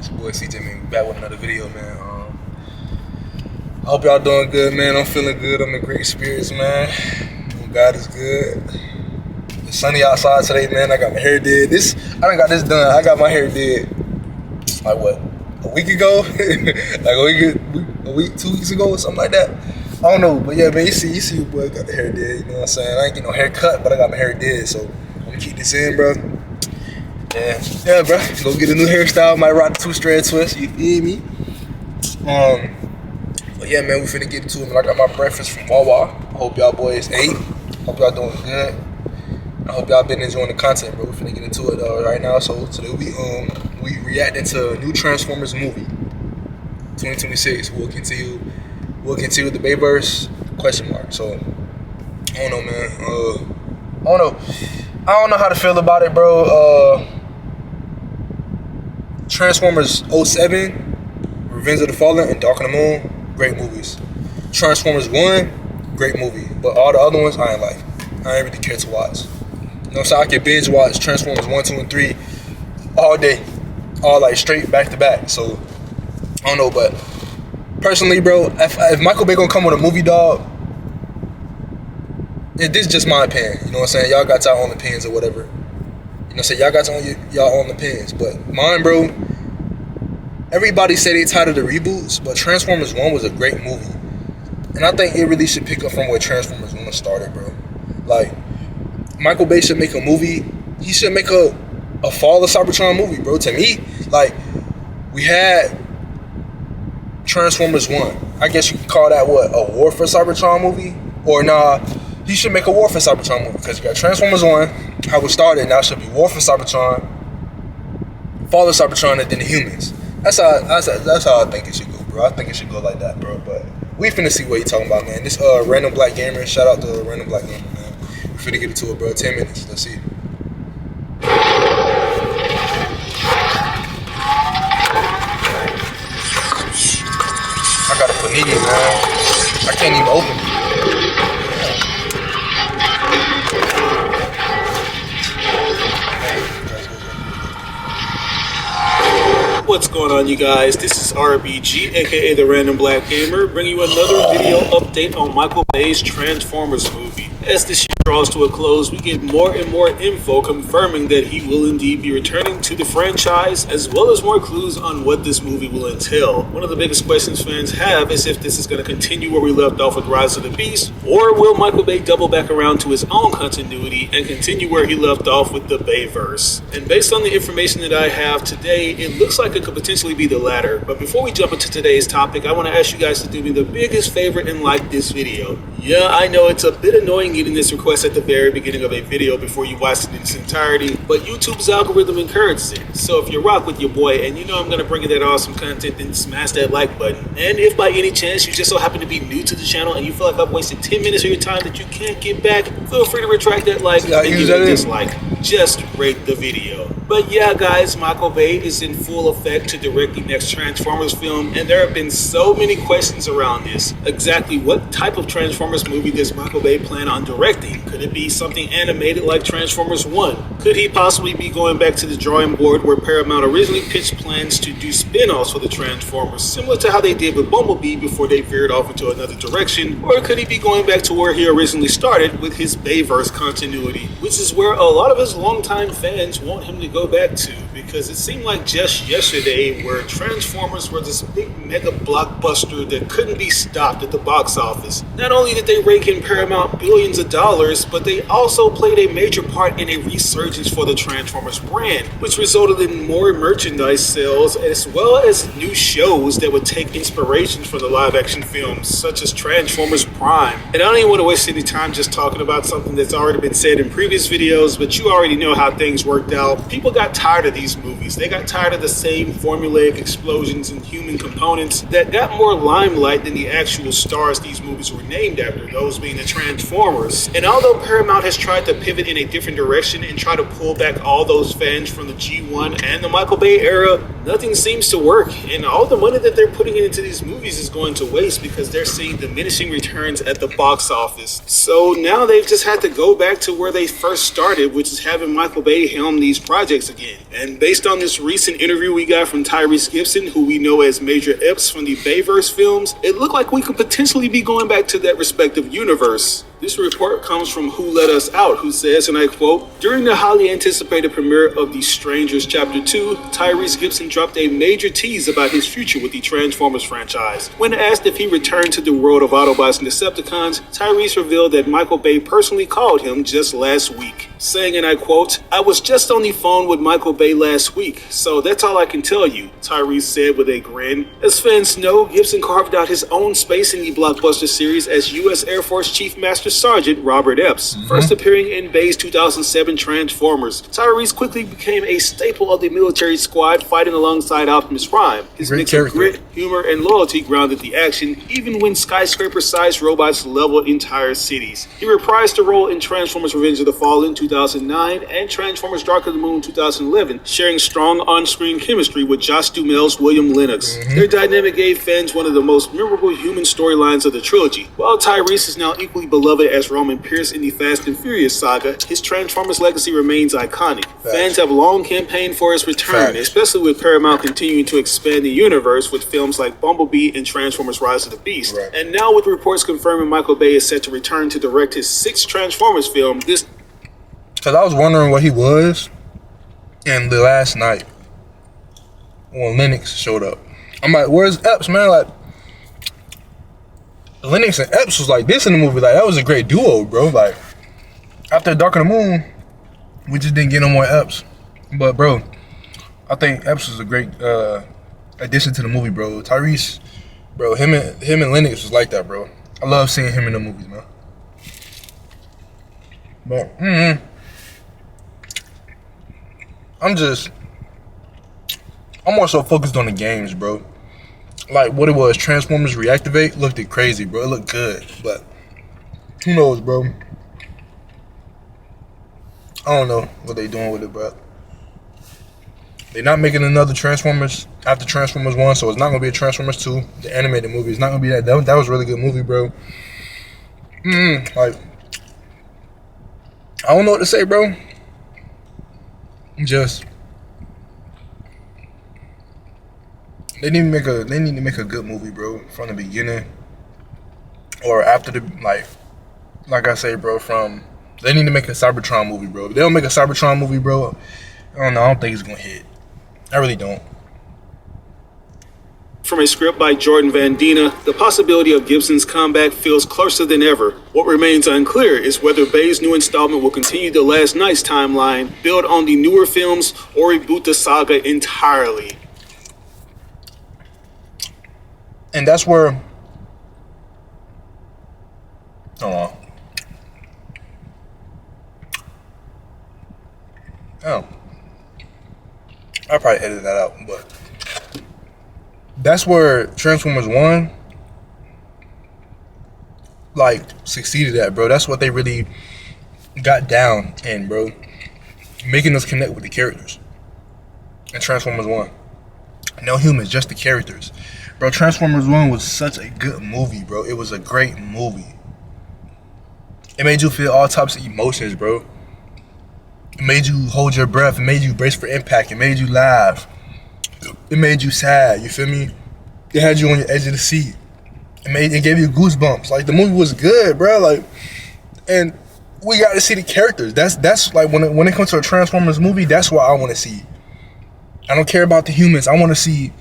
It's your boy CJ, man. Back with another video, man. I hope y'all doing good, man. I'm feeling good. I'm in great spirits, man. God is good. It's sunny outside today, man. I got my hair did. I done got this done. I got my hair did like what? A week ago? Like a week, 2 weeks ago or something like that. I don't know, but yeah, man, you see your boy got the hair did, you know what I'm saying? I ain't get no haircut, but I got my hair did, so I'm gonna keep this in, bro. Yeah, bro, go get a new hairstyle, might rock the 2-strand twist, you feel me? But yeah, man, we finna get into it, man. I got my breakfast from Wawa. I hope y'all boys ate. Hope y'all doing good. I hope y'all been enjoying the content, bro. We finna get into it right now. So today we reacting to a new Transformers movie, 2026. We'll continue with the Bayverse ? So I don't know, man. I don't know how to feel about it, bro. Transformers 07, Revenge of the Fallen, and Dark of the Moon, great movies. Transformers 1, great movie. But all the other ones, I ain't like. I ain't really care to watch. You know, so I can binge watch Transformers 1, 2, and 3 all day. All like straight back to back. So, I don't know, but personally, bro, if Michael Bay gonna come with a movie, dog, this is just my opinion. You know what I'm saying? Y'all got y'all own opinions or whatever. You know what I'm saying? Y'all got y'all own opinions. But mine, bro, everybody say they tired of the reboots, but Transformers 1 was a great movie. And I think it really should pick up from where Transformers 1 started, bro. Like, Michael Bay should make a movie. He should make a Fall of Cybertron movie, bro. To me, like, we had Transformers 1. I guess you could call that, what, a War for Cybertron movie? Or nah, he should make a War for Cybertron movie. Because you got Transformers 1, how it started, now it should be War for Cybertron, Fall of Cybertron, and then the humans. That's how I think it should go, bro. I think it should go like that, bro. But we finna see what he talking about, man. This Random Black Gamer, shout out to Random Black Gamer, man. We finna get into it, bro. 10 minutes. Let's see. I got a panini, man. I can't even open it. What's going on, you guys? This is RBG, aka the Random Black Gamer, bringing you another video update on Michael Bay's Transformers movie. As this year draws to a close, we get more and more info confirming that he will indeed be returning to the franchise, as well as more clues on what this movie will entail. One of the biggest questions fans have is if this is going to continue where we left off with Rise of the Beast, or will Michael Bay double back around to his own continuity and continue where he left off with the Bayverse. And based on the information that I have today, it looks like it could potentially be the latter. But before we jump into today's topic, I want to ask you guys to do me the biggest favor and like this video. Yeah, I know it's a bit annoying getting this request at the very beginning of a video before you watch it in its entirety, but YouTube's algorithm encourages it. So if you rock with your boy and you know I'm going to bring you that awesome content, then smash that like button. And if by any chance you just so happen to be new to the channel and you feel like I've wasted 10 minutes of your time that you can't get back, feel free to retract that like and give it a dislike. Just rate the video. But yeah, guys, Michael Bay is in full effect to direct the next Transformers film, and there have been so many questions around this. Exactly what type of Transformers movie does Michael Bay plan on directing? Could it be something animated like Transformers 1? Could he possibly be going back to the drawing board where Paramount originally pitched plans to do spin-offs for the Transformers, similar to how they did with Bumblebee before they veered off into another direction? Or could he be going back to where he originally started with his Bayverse continuity, which is where a lot of his longtime fans want him to go back to, because it seemed like just yesterday where Transformers were this big mega blockbuster that couldn't be stopped at the box office. Not only did they rake in Paramount billions of dollars, but they also played a major part in a resurgence for the Transformers brand, which resulted in more merchandise sales as well as new shows that would take inspiration from the live action films such as Transformers Prime. And I don't even want to waste any time just talking about something that's already been said in previous videos, but you already know how things worked out. People got tired of these movies. They got tired of the same formulaic explosions and human components that got more limelight than the actual stars these movies were named after, those being the Transformers. And although Paramount has tried to pivot in a different direction and try to pull back all those fans from the G1 and the Michael Bay era, nothing seems to work, and all the money that they're putting into these movies is going to waste because they're seeing diminishing returns at the box office. So now they've just had to go back to where they first started, which is having Michael Bay helm these projects again. And based on this recent interview we got from Tyrese Gibson, who we know as Major Epps from the Bayverse films, it looked like we could potentially be going back to that respective universe. This report comes from Who Let Us Out, who says, and I quote, "During the highly anticipated premiere of The Strangers Chapter 2, Tyrese Gibson dropped a major tease about his future with the Transformers franchise. When asked if he returned to the world of Autobots and Decepticons, Tyrese revealed that Michael Bay personally called him just last week, saying, and I quote, "I was just on the phone with Michael Bay last week, so that's all I can tell you," Tyrese said with a grin. As fans know, Gibson carved out his own space in the blockbuster series as U.S. Air Force Chief Master Sergeant Robert Epps, first appearing in Bay's 2007 Transformers. Tyrese quickly became a staple of the military squad, fighting alongside Optimus Prime. His mix of grit, humor, and loyalty grounded the action, even when skyscraper-sized robots leveled entire cities. He reprised the role in Transformers Revenge of the Fallen 2009 and Transformers Dark of the Moon 2011, sharing strong on-screen chemistry with Josh Duhamel's William Lennox. Their dynamic gave fans one of the most memorable human storylines of the trilogy. While Tyrese is now equally beloved as Roman Pierce in the Fast and Furious saga, his Transformers legacy remains iconic. Fans have long campaigned for his return, especially with Paramount continuing to expand the universe with films like Bumblebee and Transformers Rise of the Beast. And now with reports confirming Michael Bay is set to return to direct his 6th Transformers film, this... Because I was wondering what he was, and the last night, when Lennox showed up, I'm like, where's Epps, man? Like, Lennox and Epps was like this in the movie. Like, that was a great duo, bro. Like, after Dark of the Moon, we just didn't get no more Epps. But, bro, I think Epps was a great addition to the movie, bro. Tyrese, bro, him and Lennox was like that, bro. I love seeing him in the movies, man. But, I'm more so focused on the games, bro. Like, what it was, Transformers Reactivate looked crazy, bro. It looked good, but who knows, bro? I don't know what they doing with it, bro. They're not making another Transformers after Transformers 1, so it's not gonna be a Transformers 2. The animated movie, it's not gonna be that. That was a really good movie, bro. Like, I don't know what to say, bro. Just they need to make a good movie, bro, from the beginning or after the like I say, bro. They need to make a Cybertron movie, bro. If they don't make a Cybertron movie, bro, I don't know. I don't think it's gonna hit. I really don't. From a script by Jordan Van Dina, the possibility of Gibson's comeback feels closer than ever. What remains unclear is whether Bay's new installment will continue the Last Night's timeline, build on the newer films, or reboot the saga entirely. And that's where, hold on. Oh, I'll probably edit that out, but that's where Transformers 1 like succeeded at, bro. That's what they really got down in, bro. Making us connect with the characters in Transformers 1. No humans, just the characters. Bro, Transformers 1 was such a good movie, bro. It was a great movie. It made you feel all types of emotions, bro. It made you hold your breath. It made you brace for impact. It made you laugh. It made you sad. You feel me? It had you on your edge of the seat. It gave you goosebumps. Like, the movie was good, bro. Like, and we got to see the characters. That's like when it comes to a Transformers movie, that's what I want to see. I don't care about the humans. I want to see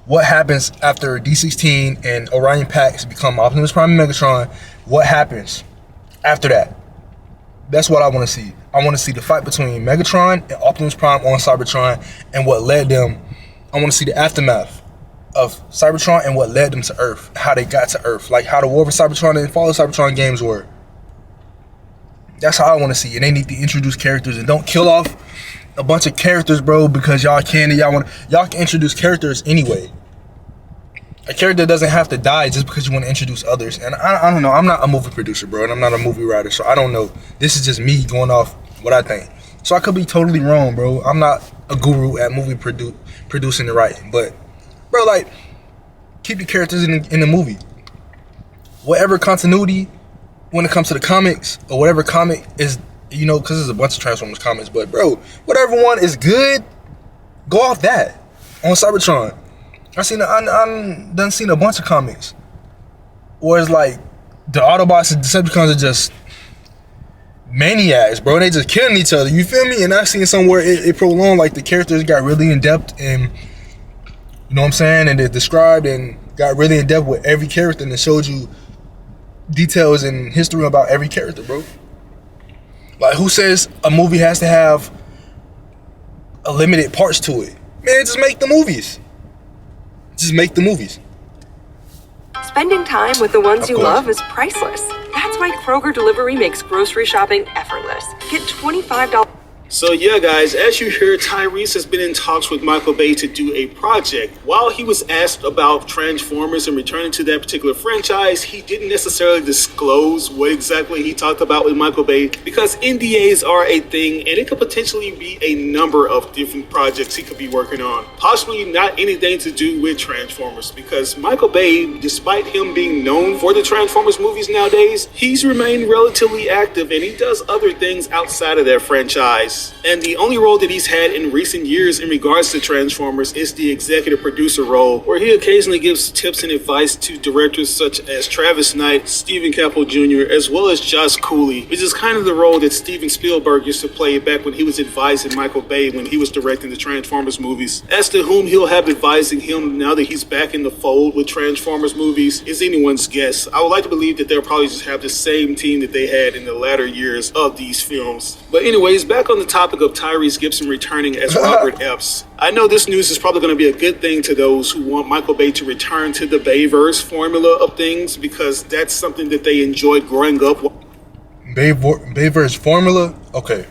what happens after D16 and Orion Pax become Optimus Prime and Megatron. What happens after that? That's what I want to see. I want to see the fight between Megatron and Optimus Prime on Cybertron and what led them. I want to see the aftermath of Cybertron and what led them to Earth, how they got to Earth, like how the War for Cybertron and Fall of Cybertron games were. That's how I want to see. And they need to introduce characters and don't kill off a bunch of characters, bro, because y'all can introduce characters anyway. A character doesn't have to die just because you want to introduce others. And I don't know. I'm not a movie producer, bro, and I'm not a movie writer, so I don't know. This is just me going off what I think. So I could be totally wrong, bro. I'm not a guru at movie producing and writing, but, bro, like, keep the characters in the movie. Whatever continuity, when it comes to the comics, or whatever comic is you know, because there's a bunch of Transformers comics, but bro, whatever one is good, go off that on Cybertron. I done seen a bunch of comics where it's like the Autobots and Decepticons are just maniacs, bro. They just killing each other. You feel me? And I've seen somewhere it prolonged, like the characters got really in depth, and you know what I'm saying, and they described and got really in depth with every character, and it showed you details and history about every character, bro. Like, who says a movie has to have a limited parts to it? Man, just make the movies. Just make the movies. Spending time with the ones Of you course. love is priceless. That's why Kroger Delivery makes grocery shopping effortless. Get $25. So yeah, guys, as you hear, Tyrese has been in talks with Michael Bay to do a project. While he was asked about Transformers and returning to that particular franchise, he didn't necessarily disclose what exactly he talked about with Michael Bay, because NDAs are a thing, and it could potentially be a number of different projects he could be working on. Possibly not anything to do with Transformers, because Michael Bay, despite him being known for the Transformers movies nowadays, he's remained relatively active, and he does other things outside of that franchise. And the only role that he's had in recent years in regards to Transformers is the executive producer role, where he occasionally gives tips and advice to directors such as Travis Knight, Stephen Caple Jr., as well as Josh Cooley, which is kind of the role that Steven Spielberg used to play back when he was advising Michael Bay when he was directing the Transformers movies. As to whom he'll have advising him now that he's back in the fold with Transformers movies is anyone's guess. I would like to believe that they'll probably just have the same team that they had in the latter years of these films. But anyways, back on the topic of Tyrese Gibson returning as Robert Epps. I know this news is probably going to be a good thing to those who want Michael Bay to return to the Bayverse formula of things, because that's something that they enjoyed growing up. Bayverse formula? Okay.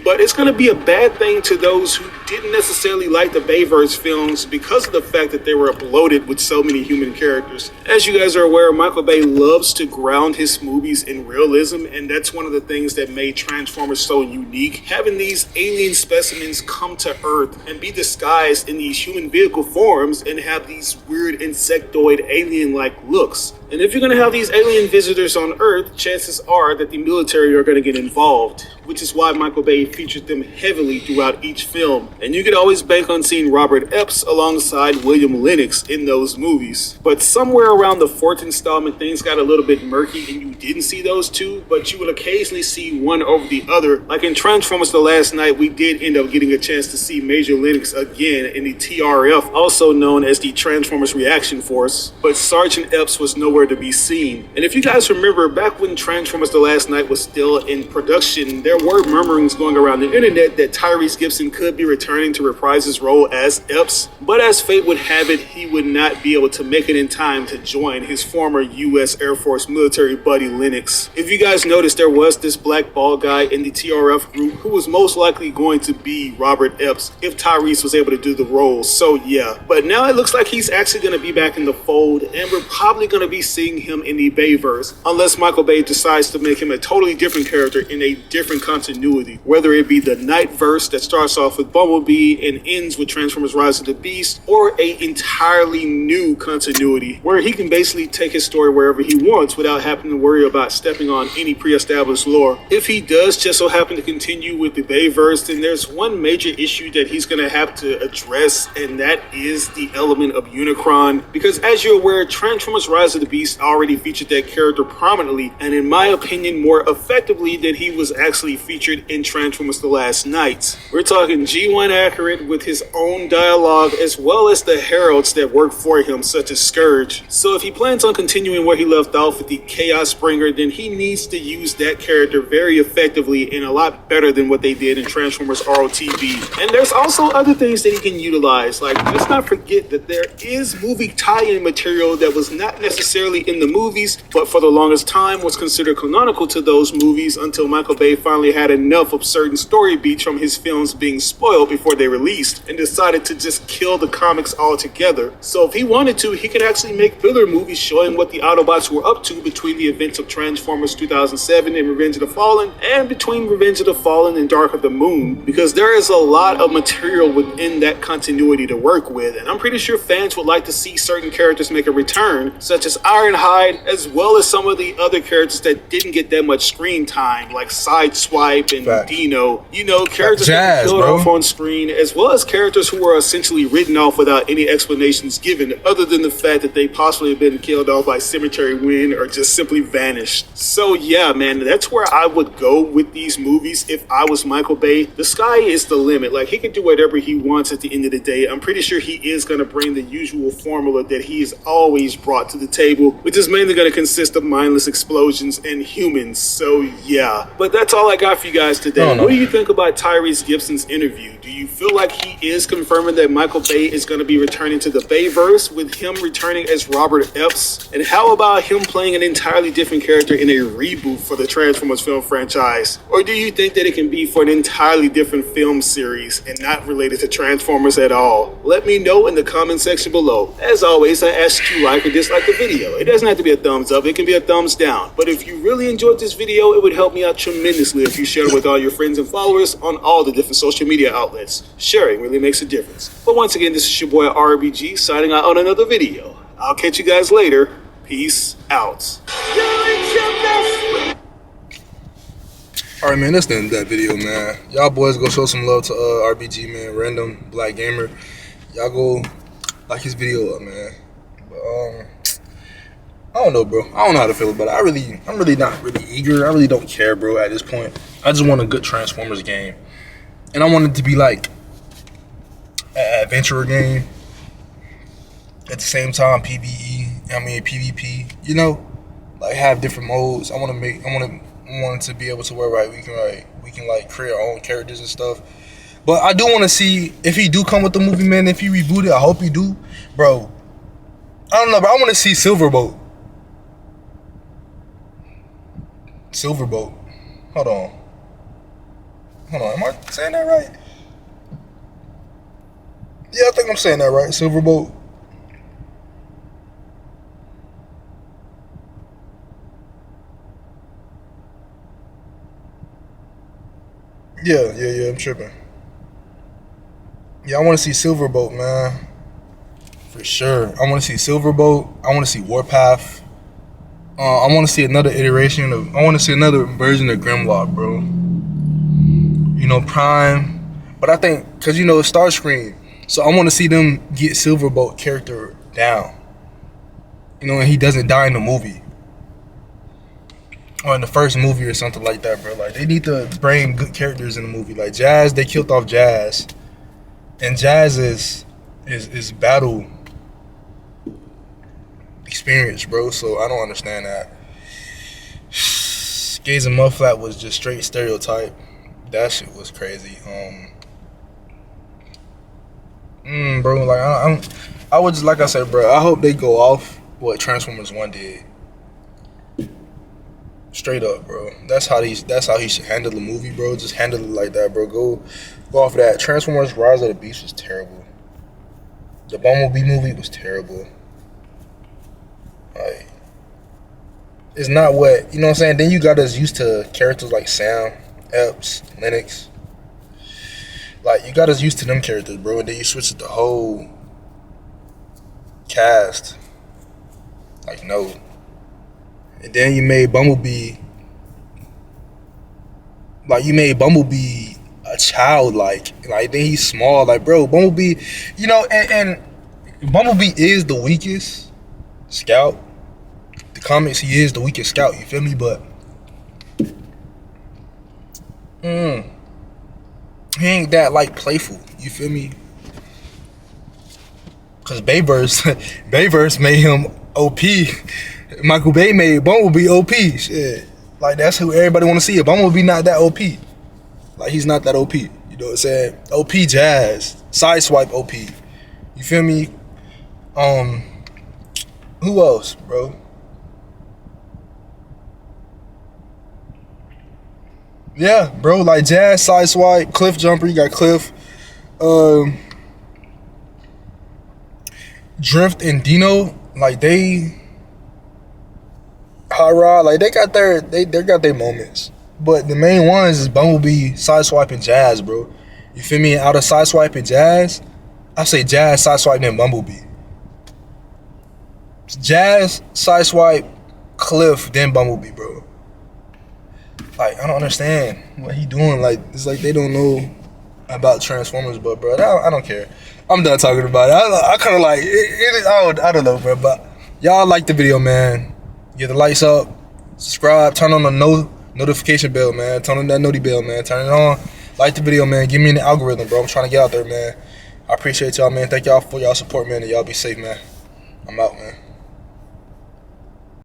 But it's going to be a bad thing to those who didn't necessarily like the Bayverse films because of the fact that they were bloated with so many human characters. As you guys are aware, Michael Bay loves to ground his movies in realism, and that's one of the things that made Transformers so unique. Having these alien specimens come to Earth and be disguised in these human vehicle forms and have these weird insectoid alien-like looks. And if you're going to have these alien visitors on Earth, chances are that the military are going to get involved, which is why Michael Bay featured them heavily throughout each film. And you could always bank on seeing Robert Epps alongside William Lennox in those movies. But somewhere around the fourth installment, things got a little bit murky and you didn't see those two, but you would occasionally see one over the other. Like in Transformers The Last Night, we did end up getting a chance to see Major Lennox again in the TRF, also known as the Transformers Reaction Force, but Sergeant Epps was nowhere to be seen. And if you guys remember, back when Transformers The Last Night was still in production, there were murmurings going around the internet that Tyrese Gibson could be returning to reprise his role as Epps, but as fate would have it, he would not be able to make it in time to join his former U.S. Air Force military buddy Lennox. If you guys noticed, there was this black bald guy in the TRF group who was most likely going to be Robert Epps if Tyrese was able to do the role, so yeah. But now it looks like he's actually going to be back in the fold, and we're probably going to be seeing him in the Bayverse, unless Michael Bay decides to make him a totally different character in a different continuity, whether it be the Nightverse that starts off with Bumblebee and ends with Transformers Rise of the Beast, or a entirely new continuity where he can basically take his story wherever he wants without having to worry about stepping on any pre-established lore. If he does just so happen to continue with the Bayverse, then there's one major issue that he's going to have to address, and that is the element of Unicron, because as you're aware, Transformers Rise of the Beast already featured that character prominently, and in my opinion more effectively than he was actually featured in Transformers The Last Night. We're talking G1 accurate with his own dialogue, as well as the heralds that work for him, such as Scourge. So if he plans on continuing where he left off with the Chaos Springer, then he needs to use that character very effectively and a lot better than what they did in Transformers ROTV. And there's also other things that he can utilize, like let's not forget that there is movie tie-in material that was not necessarily in the movies, but for the longest time was considered canonical to those movies until Michael Bay finally had enough of certain story beats from his films being spoiled before they released and decided to just kill the comics altogether. So if he wanted to, he could actually make filler movies showing what the Autobots were up to between the events of Transformers 2007 and Revenge of the Fallen, and between Revenge of the Fallen and Dark of the Moon, because there is a lot of material within that continuity to work with, and I'm pretty sure fans would like to see certain characters make a return, such as Ironhide, as well as some of the other characters that didn't get that much screen time, like Sideswipe and Fact. Dino. You know, characters Jazz, that were killed bro. off on screen, as well as characters who were essentially written off without any explanations given, other than the fact that they possibly have been killed off by Cemetery Wind or just simply vanished. So yeah, man, that's where I would go with these movies if I was Michael Bay. The sky is the limit. Like, he can do whatever he wants at the end of the day. I'm pretty sure he is going to bring the usual formula that he has always brought to the table, which is mainly going to consist of mindless explosions and humans. So yeah, but that's all I got for you guys today. No. What do you think about Tyrese Gibson's interview? Do you feel like he is confirming that Michael Bay is going to be returning to the Bayverse, with him returning as Robert Epps? And how about him playing an entirely different character in a reboot for the Transformers film franchise? Or do you think that it can be for an entirely different film series and not related to Transformers at all? Let me know in the comment section below. As always, I ask you to like or dislike the video. It doesn't have to be a thumbs up, it can be a thumbs down. But if you really enjoyed this video, it would help me out tremendously if you share it with all your friends and followers on all the different social media outlets. Sharing really makes a difference. But once again, this is your boy RBG signing out on another video. I'll catch you guys later. Peace out. Alright, man, that's the end of that video, man. Y'all boys go show some love to RBG, man, Random Black Gamer. Y'all go like his video up, man. But, I don't know, bro. I don't know how to feel about it. I'm really not really eager. I really don't care, bro, at this point. I just want a good Transformers game. And I want it to be like an adventure game. At the same time, PvP, you know? Like, have different modes. I want it to be able to where we can create our own characters and stuff. But I do want to see if he do come with the movie, man. If he reboot it, I hope he do, bro. I don't know, but I want to see Silverbolt. Hold on. Am I saying that right? Yeah, I think I'm saying that right. Silverbolt. Yeah, I'm tripping. Yeah, I want to see Silverbolt, man. For sure. I want to see Silverbolt. I want to see Warpath. I want to see another iteration of... I want to see another version of Grimlock, bro. You know, Prime. But I think... Because, you know, it's Starscream. So I want to see them get Silverbolt character down. You know, and he doesn't die in the movie. Or in the first movie or something like that, bro. Like, they need to bring good characters in the movie. Like, Jazz, they killed off Jazz. And Jazz is battle experience, bro. So I don't understand that. Gaze and Mudflat was just straight stereotype. That shit was crazy. Bro, like I would just, like I said, bro, I hope they go off what Transformers 1 did. Straight up, bro. That's how he should handle the movie, bro. Just handle it like that, bro. Go off of that. Transformers Rise of the Beast was terrible. The Bumblebee movie was terrible. Like, it's not what, you know what I'm saying? Then you got us used to characters like Sam, Epps, Lennox. Like, you got us used to them characters, bro. And then you switch the whole cast. Like, no. And then you made Bumblebee, like, a child, like then he's small, like, bro, Bumblebee, you know, and Bumblebee is the weakest scout. The comics, he is the weakest scout, you feel me? But he ain't that, like, playful, you feel me? Cause Bayverse made him OP. Michael Bay made Bumblebee OP. Shit. Like, that's who everybody want to see. Bumblebee not that OP. Like, he's not that OP. You know what I'm saying? OP Jazz. Sideswipe OP. You feel me? Who else, bro? Yeah, bro. Like, Jazz, Sideswipe, Cliff Jumper. You got Cliff. Drift and Dino, like they Hot Rod, like they got their moments. But the main ones is Bumblebee, Sideswipe, and Jazz, bro. You feel me? Out of Sideswipe and Jazz, I say Jazz, Sideswipe, then Bumblebee. Jazz, Sideswipe, Cliff, then Bumblebee, bro. Like, I don't understand what he doing. Like, it's like they don't know about Transformers, but bro, I don't care. I'm done talking about it. I kind of like it. I don't know, bro. But y'all like the video, man. Get the lights up, subscribe, turn on the notification bell, man. Turn on that noti bell, man. Turn it on. Like the video, man. Give me an algorithm, bro. I'm trying to get out there, man. I appreciate y'all, man. Thank y'all for y'all support, man. And y'all be safe, man. I'm out, man.